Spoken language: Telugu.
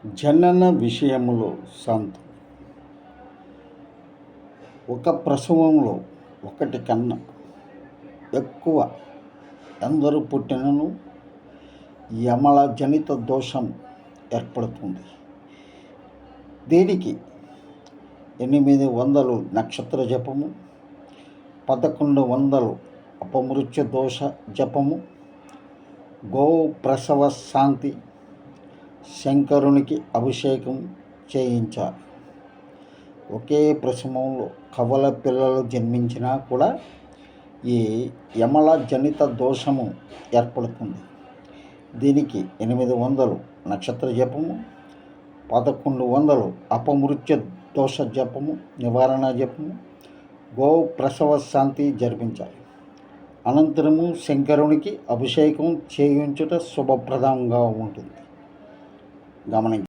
జనన విషయములో శాంతం. ఒక ప్రసవంలో ఒకటి కన్నా ఎక్కువ ఎందరు పుట్టినను యమల జనిత దోషం ఏర్పడుతుంది. దీనికి 800 నక్షత్ర జపము, 1100 అపమృత్యు దోష జపము, గో ప్రసవ శాంతి, శంకరునికి అభిషేకం చేయించాలి. ఒకే ప్రసవంలో కవల పిల్లలు జన్మించినా కూడా ఈ యమల జనిత దోషము ఏర్పడుతుంది. దీనికి 800 నక్షత్ర జపము, 1100 అపమృత్యు దోష జపము, నివారణ జపము, గో ప్రసవ శాంతి జరిపించాలి. అనంతరము శంకరునికి అభిషేకం చేయించుట శుభప్రదంగా ఉంటుంది. గమనించండి.